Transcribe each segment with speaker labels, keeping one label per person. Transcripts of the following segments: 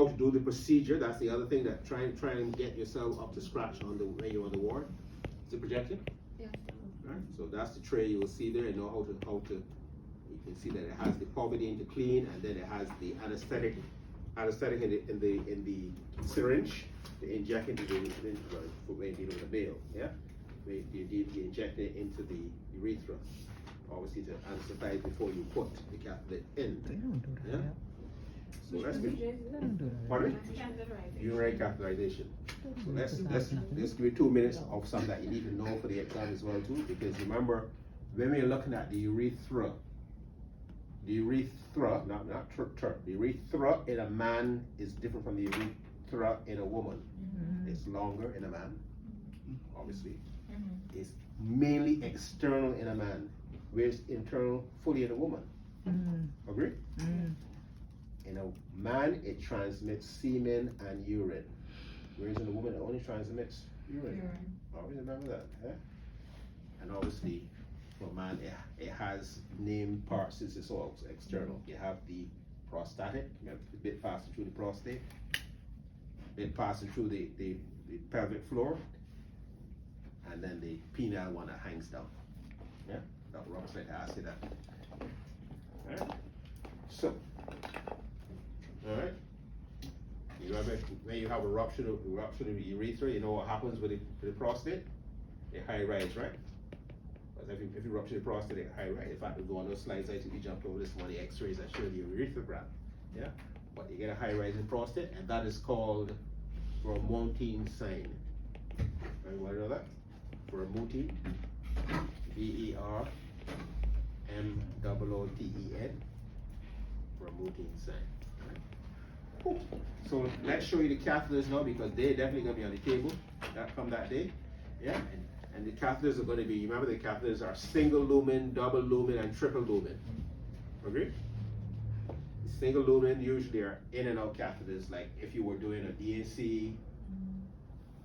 Speaker 1: to do the procedure. That's the other thing, that try and get yourself up to scratch on the when you're on the ward. Is it projected?
Speaker 2: Yeah.
Speaker 1: Right. So that's the tray you will see there, and know how to. You can see that it has the povidone to clean, and then it has the anesthetic in the syringe to inject into the when dealing with a bale. Yeah. You inject it into the urethra, obviously to anesthetize before you put the catheter in.
Speaker 3: They don't do that.
Speaker 1: Yeah. So let's
Speaker 3: They don't do that.
Speaker 1: pardon me? Urinary catheterization. So let's give you 2 minutes of something that you need to know for the exam as well too, because remember when we're looking at the urethra, the urethra in a man is different from the urethra in a woman. It's longer in a man, obviously. It's mainly external in a man, whereas internal fully in a woman. Agree? In a man, it transmits semen and urine, whereas in a woman, it only transmits urine. Always remember that. Yeah? And obviously, for a man, it has named parts since it's all external. You have the prostatic, a bit passing through the prostate, a bit passing through the pelvic floor, and then the penile one that hangs down. Yeah? Dr. Roberts like to ask you that. Alright? So, alright? You remember when you have a rupture of the urethra, you know what happens with the prostate? It high rise, right? Because if you rupture the prostate, it high rise. In fact, we'll go on those slides later, we jumped over this one, the x-rays that show the urethrogram. Yeah? But you get a high rise in prostate, and that is called Vermontine sign. Everybody know that? Vermontine, VERMOOTEN, Vermontine sign. Right. So let's show you the catheters now, because they're definitely going to be on the table that come that day. Yeah, and the catheters are going to be, remember the catheters are single lumen, double lumen, and triple lumen. Agree? The single lumen usually are in and out catheters, like if you were doing a DNC,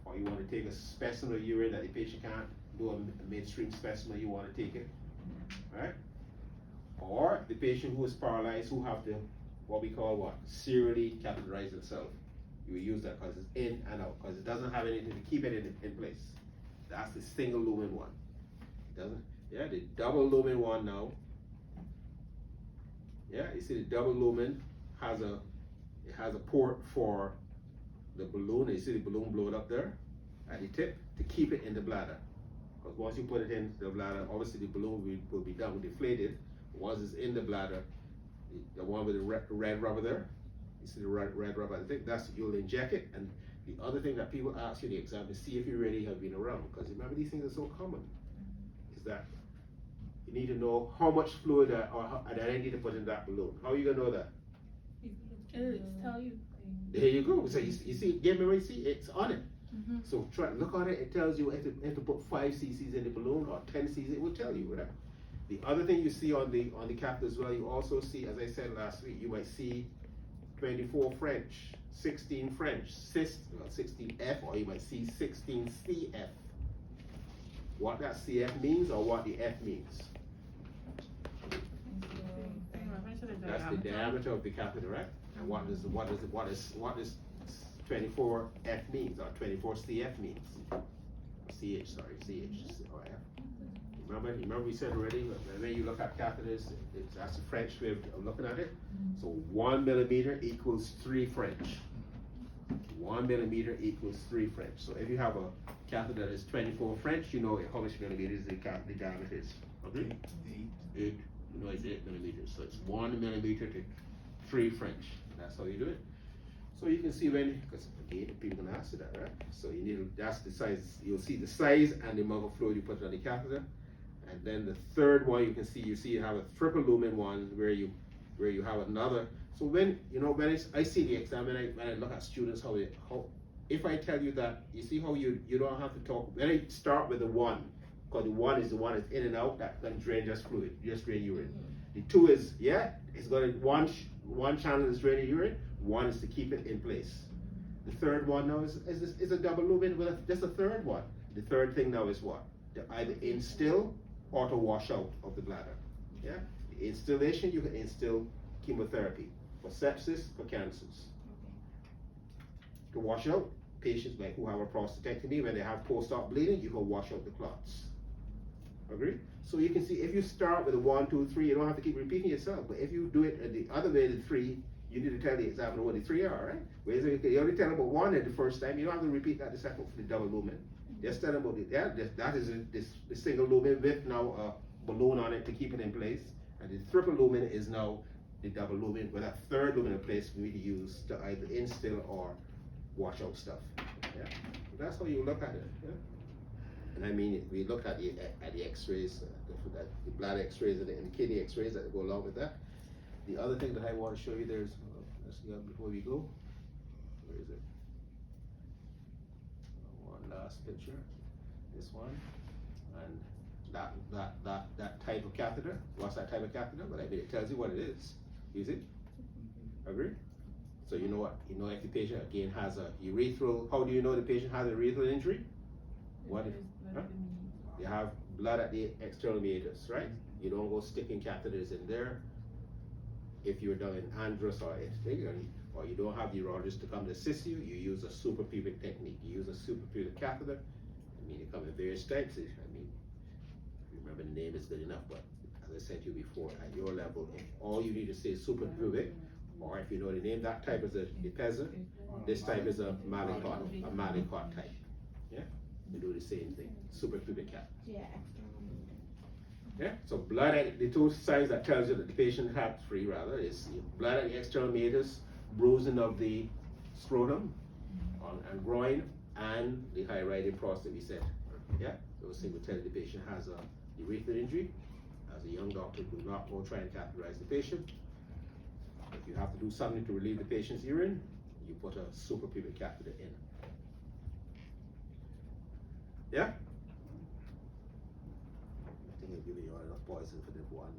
Speaker 1: or you want to take a specimen of urine that the patient can't do a midstream specimen, you want to take it, right? Or the patient who is paralyzed, who have to, what we call what? Serially catheterize themselves. You will use that because it's in and out, because it doesn't have anything to keep it in place. That's the single lumen one. It doesn't, yeah, the double lumen one now. Yeah, you see the double lumen has a port for the balloon. You see the balloon blowing up there at the tip to keep it in the bladder. Because once you put it in the bladder, obviously the balloon will be done deflated. Once it's in the bladder, the one with the red rubber there, you see the red rubber, I think that's, you'll inject it. And the other thing that people ask you in the exam is see if you really have been around. Because remember, these things are so common. Is that you need to know how much fluid that I need to put in that balloon. How are you gonna know that?
Speaker 2: It'll tell you.
Speaker 1: There you go. So you see, get me right, see, it's on it. So try look on it, it tells you if to put 5 cc's in the balloon or 10 cc's, it will tell you, right? The other thing you see on the catheter as well, you also see, as I said last week, you might see 24 French, 16 French, 16F, or you might see 16 CF. What that CF means or what the F means. That's the diameter of the catheter, right? And what is 24F means, or 24 CF means? CH, sorry, CH or F. Remember we said already, when you look at catheters, that's the French way of looking at it. So 1 millimeter equals 3 French. 1 millimeter equals 3 French. So if you have a catheter that is 24 French, you know how much millimeters the diameter is. Okay? 8. You know it's 8 millimeters. So it's 1 millimeter to 3 French. That's how you do it. So you can see when, because again, people can answer that, right? So you need, that's the size, you'll see the size and the amount of fluid you put on the catheter. And then the third one you can see, you have a triple lumen one where you have another. So when, when I see the exam, when I look at students, how if I tell you that, you see how you don't have to talk, when I start with the 1, because the 1 is the one that's in and out, that can drain just fluid, just drain urine. The 2 is, it's going to, one channel is draining urine, 1 is to keep it in place. The third one now is a double lumen with just a third one. The third thing now is what? To either instill or to wash out of the bladder. Yeah? The installation, you can instill chemotherapy for sepsis, for cancers. to wash out. Patients like who have a prostatectomy, when they have post-op bleeding, you can wash out the clots. Agree? So you can see if you start with a 1, 2, 3, you don't have to keep repeating yourself. But if you do it the other way, the 3, you need to tell the examiner what the 3 are, right? Whereas if you only tell them about 1 at the first time, you don't have to repeat that the second for the double lumen. Just tell them about that is the single lumen with now a balloon on it to keep it in place. And the triple lumen is now the double lumen with a third lumen in place for me to use to either instill or wash out stuff. Yeah, that's how you look at it. Yeah? And I mean, we looked at the X-rays, the blood X-rays and the kidney X-rays that go along with that. The other thing that I want to show you, there's let's see before we go. Where is it? One last picture. This one, and that type of catheter. What's that type of catheter? But I mean, it tells you what it is. Use it. Agree? So you know what? You know if the patient again has a urethral. How do you know the patient has a urethral injury? What if you have blood at the external meatus, right? You don't go sticking catheters in there. If you're done in andrus or you don't have the urologist to come to assist you, you use a suprapubic technique. You use a suprapubic catheter. I mean, they come in various types. I mean, if you remember the name is good enough, but as I said to you before, at your level, if all you need to say is suprapubic, or if you know the name, that type is a peasant, this type is a Malicot type. Yeah, they do the same thing, suprapubic catheter.
Speaker 3: Yeah.
Speaker 1: Yeah, so blood at the two signs that tells you that the patient had free rather is blood at the external meatus, bruising of the scrotum and groin, and the high-riding prostate we said. Yeah, those things will tell you the patient has a urethral injury. As a young doctor, do not go try and catheterize the patient. If you have to do something to relieve the patient's urine, you put a suprapubic catheter in. Yeah? I think I've given you enough poison for this one.